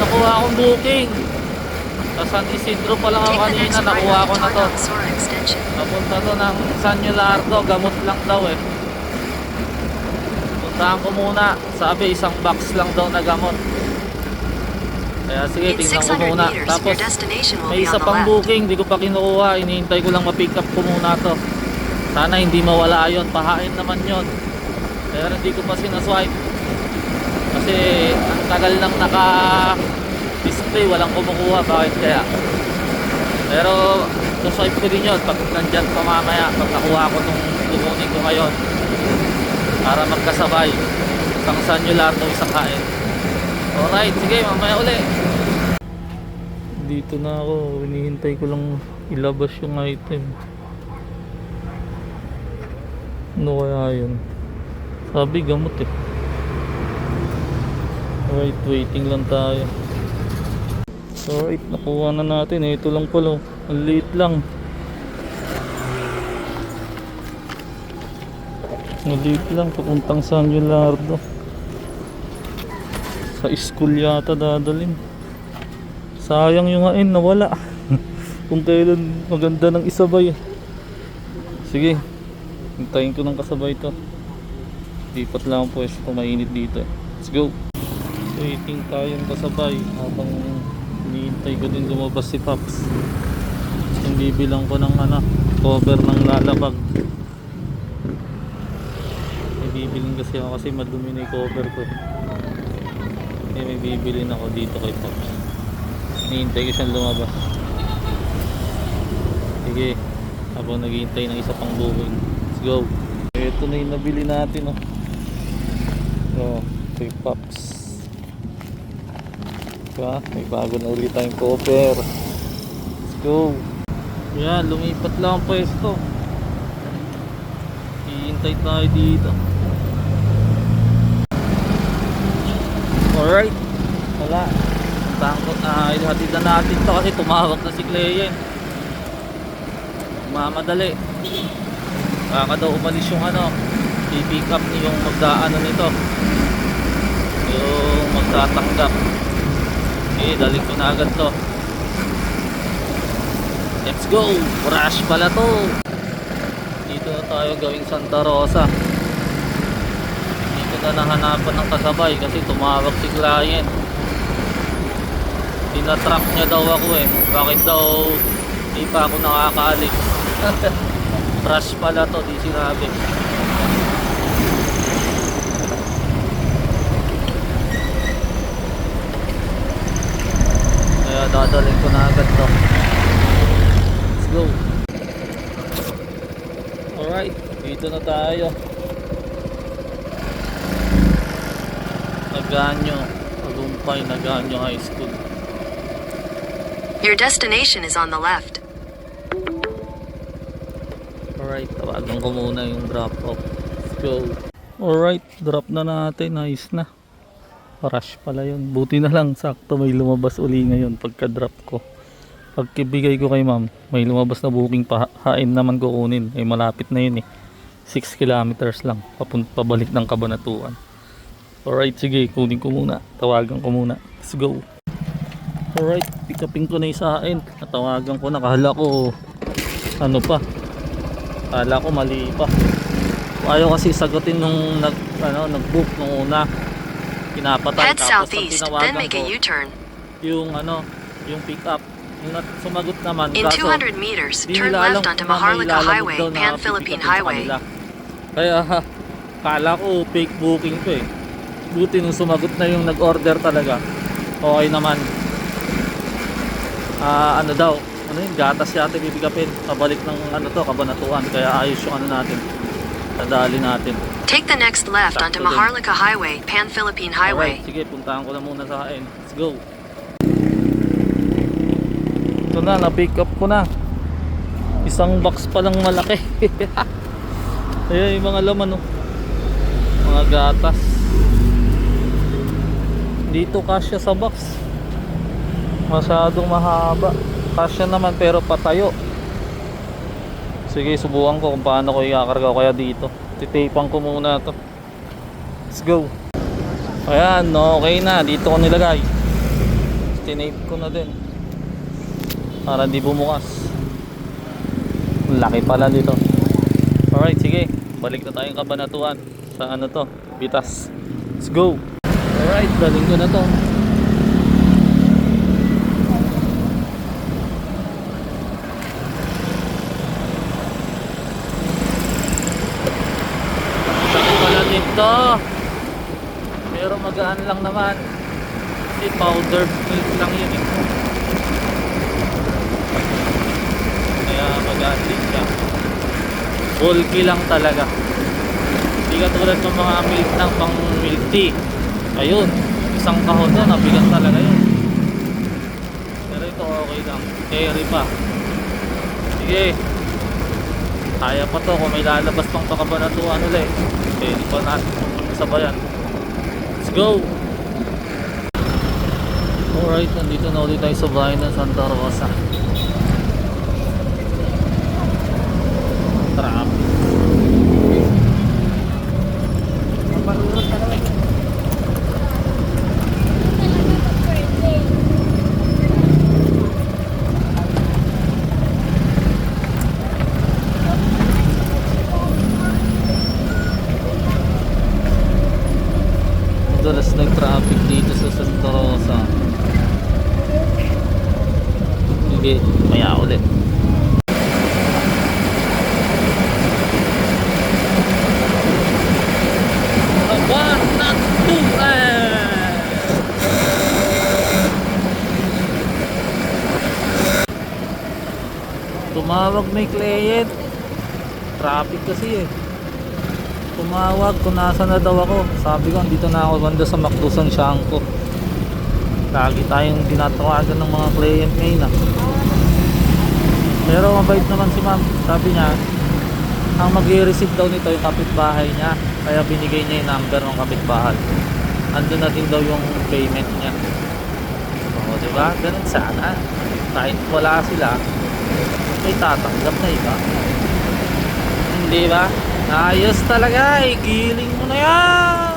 nakuha akong booking. Sa San Isidro pa lang ako kanina, nakuha ko na to. Napunta to ng San Yulardo, gamot lang daw eh. Puntahan ko muna. Sabi isang box lang daw na gamot. Kaya sige, tingnan ko muna. Tapos may isa pang booking, di ko pa kinukuha. Hinihintay ko lang ma-pick up ko muna to. Sana hindi mawala yun, pahain naman yun. Kaya hindi ko pa sinaswipe. Kasi ang tagal lang naka-display, walang kumukuha. Bakit kaya? Pero swipe ko din yun pag nandyan pa mamaya, pag nakuha ko nung kukunin ko ngayon, para magkasabay. Isang San Yulardo, isang kain. Alright, sige, mamaya uli. Dito na ako, hinihintay ko lang ilabas yung item. Ano kaya yun? Sabi gamot eh. Alright, waiting lang tayo. Alright, nakuha na natin. Ito lang pala, ang liit lang. Maliit lang, papuntang San Yulardo. Sa school yata dadalhin. Sayang yung hain, nawala. Kung kailan maganda ng isabay. Sige, hintayin ko ng kasabay to. Lipat lang po, mainit dito. Let's go. Waiting tayong kasabay habang hinihintay ko din lumabas si Pops. Yung bibilang ko ng cover ng lalabag. May bibiling kasi ako kasi madumi na yung cover ko. May bibilin ako dito kay Pops. Hinihintay ko siyang lumabas. Sige, habang naghihintay ng isa pang booking. Let's go. Ito na yung nabili natin kay Pops. Diba? May bago na ulit tayong cover. Let's go. Yan, lumipat lang ang pwesto. Hihintay tayo dito. Alright. Wala. Tangkot na ihatid na natin to kasi tumawag na si Clea. Mamadali. Baka daw umalis yung i-pick up niyo yung magdaano nito. Yung magtatanggap. Dali ko na agad to. Let's go. Rush pala to. Dito na tayo gawing Santa Rosa. Dito na nahanapan ng kasabay kasi tumawag si client. Tinatrack niya daw ako eh. Bakit daw di pa ako nakakaalis? Rush pala to, di sinabi. Kaya dadalhin ko na agad to. Let's go. Alright, dito na tayo. Naganyo, Alumpay, Naganyo High School. Your destination is on the left. Alright, tawagan ko muna yung drop off. Let's go. Alright, drop na natin. Nice na. Rush pala yun. Buti na lang, sakto may lumabas uli ngayon pagka drop ko. Pagkibigay ko kay ma'am, may lumabas na booking pa. Hain naman kukunin. Ay malapit na yun eh. 6 kilometers lang. Pabalik ng Kabanatuan. Alright, sige. Kunin ko muna. Tawagan ko muna. Let's go. Alright, pick upin ko na yung sain. Natawagan ko na. Kala ko kala ko mali pa. Ayaw kasi sagutin nung nag-book nung una. Pinapatay. Head southeast, then make a U-turn. Yung pick up. Yung sumagot naman. In 200 meters, turn left onto Maharlika Highway, Pan-Philippine Highway. Kaya kala ko fake booking to eh. Buti nung sumagot na yung nag-order talaga. Okay naman. Gatas yata bibigapin. Pabalik ng Kabanatuan. Kaya ayos yung natin. Nadali natin. Take the next left onto Maharlika Highway, Pan-Philippine Highway. Alright, sige, puntahan ko na muna sa kain. Let's go. Ito na, na-pick up ko na. Isang box pa lang malaki. Ayan yung mga laman mga gatas. Dito kasya sa box. Masyadong mahaba. Kasya naman pero patayo. Sige, subukan ko kung paano ko ikakarga o kaya dito. Titapang ko muna to. Let's go. Ayan, okay na. Dito ko nilagay. tinape ko na din para di bumukas. Laki pala dito. Alright, sige, balik na tayong Kabanatuan sa ano to, Pitas. Let's go. Alright, daling ko na to. Sakit pala dito, pero magaan lang naman kasi powdered milk lang yun eh. Kaya magaan din siya, bulky lang talaga, hindi katulad ng mga milk ng pang milk tea. Ayun, isang kahon na nabigat talaga yun, pero ito okay lang, carry pa. Sige, kaya pa to. Kung may lalabas pang Kabanatuan ulit, pwede pa natin sabayan. Let's go. Alright, nandito na ulit tayo sa bahay ng Santa Rosa. Traffic. Dalas nag-traffic dito sa Santa Rosa. Sige, maya ulit. One, not two, tumawag may client. Traffic kasi eh. Tumawag kung nasa na daw ako. Sabi ko, andito na ako banda sa McDo San Siangco. Lagi tayong tinatawagan ng mga client ngayon ah. Pero mabait naman si ma'am. Sabi niya, ang mag-i-receive daw nito yung kapitbahay niya. Kaya binigay niya yung number ng kapitbahay. Andun na din daw yung payment niya. O diba? Ganun sana. Kahit wala sila, may tatanggap na iba. Hindi ba? Ayos talaga, igiling mo na yan.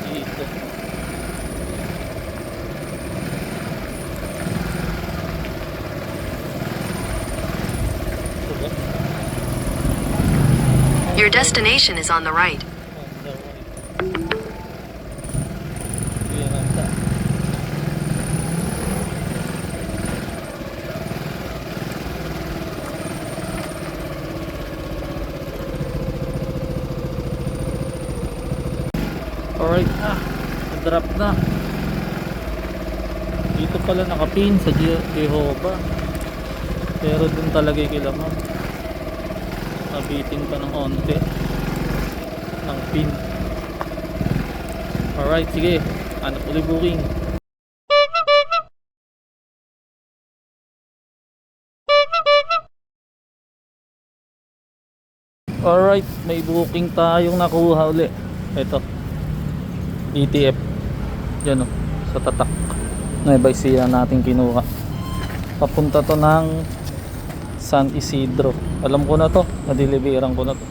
Dito. Your destination is on the right. Alright na, drop na. Dito pala nakapin sa Jehovah, pero dun talaga ikilaman. Nabitin pa ng onte ng pin. Alright, sige, hanap ulit booking. Alright, may booking tayong nakuha ulit. Ito, ETF. Yan o, sa tatak Nueva Ecija natin kinuha. Papunta to ng San Isidro. Alam ko na to, nadeliveran ko na to.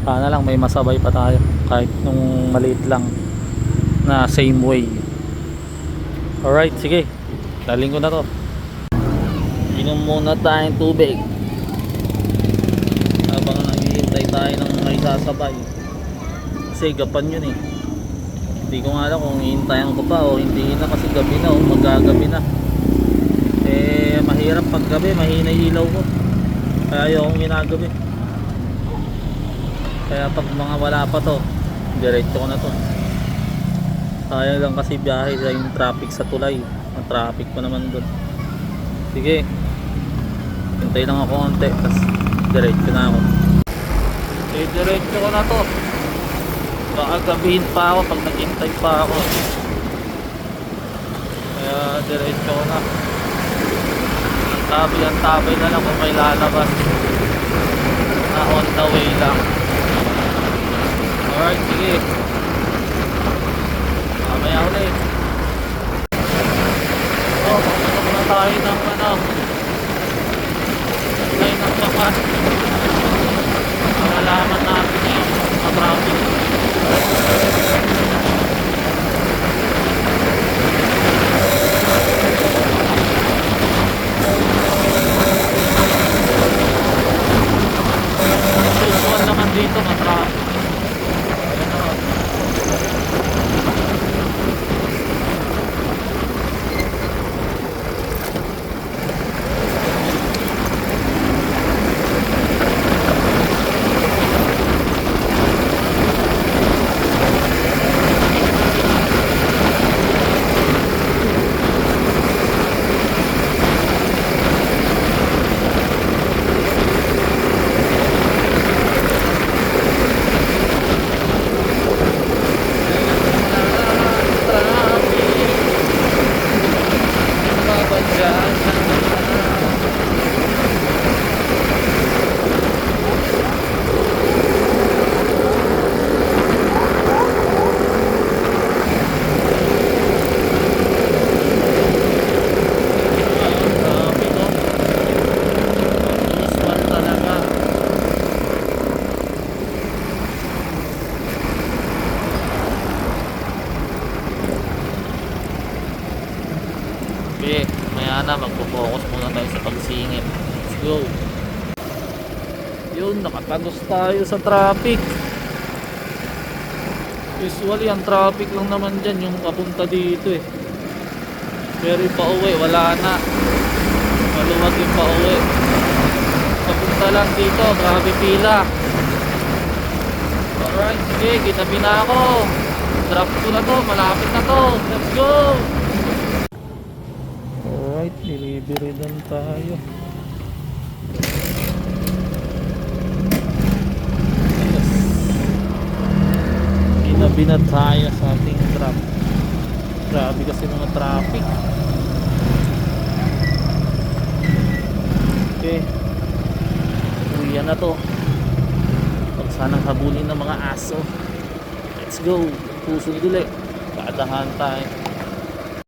Sana lang may masabay pa tayo, kahit nung maliit lang na same way. Alright, sige, daling ko na to. Inom muna tayong tubig habang naghihintay tayo ng may sasabay, kasi gapan yun eh. Hindi ko nga alam kung hihintayan ko pa o hindi na, kasi gabi na o magagabi na. Eh mahirap pag gabi, mahina ilaw ko, kaya ayokong ginagabi. Kaya pag mga wala pa to, diretso ko na to. Sayang lang kasi biyahe sa yung traffic sa tulay. Ang traffic pa naman doon. Sige, hintay lang ako konti, tapos diretso na ako. Eh diretso ko na to. Baka gabihin pa ako pag naghintay pa ako. Kaya diretso ko na. Ang tabay na lang kung may lalabas na on the way lang. Alright, sige, mamaya mamaya na magpo-focus muna tayo sa pagsingit. Let's go. Yun, nakatagos tayo sa traffic. Usually ang traffic lang naman dyan yung papunta dito eh. Pero yung pauwi wala na. Maluwag yung pauwi. Papunta lang dito, grabe pila. Alright, sige, gitabi na ako. Drop ko na to, malapit na to. Let's go! Alright, delivery doon tayo. Yes. Ginabi na tayo sa ating drop. Grabe kasi mga traffic. Okay. Uwian na to. Huwag sanang habulin ng mga aso. Let's go. Puso duli. Paadahan tayo.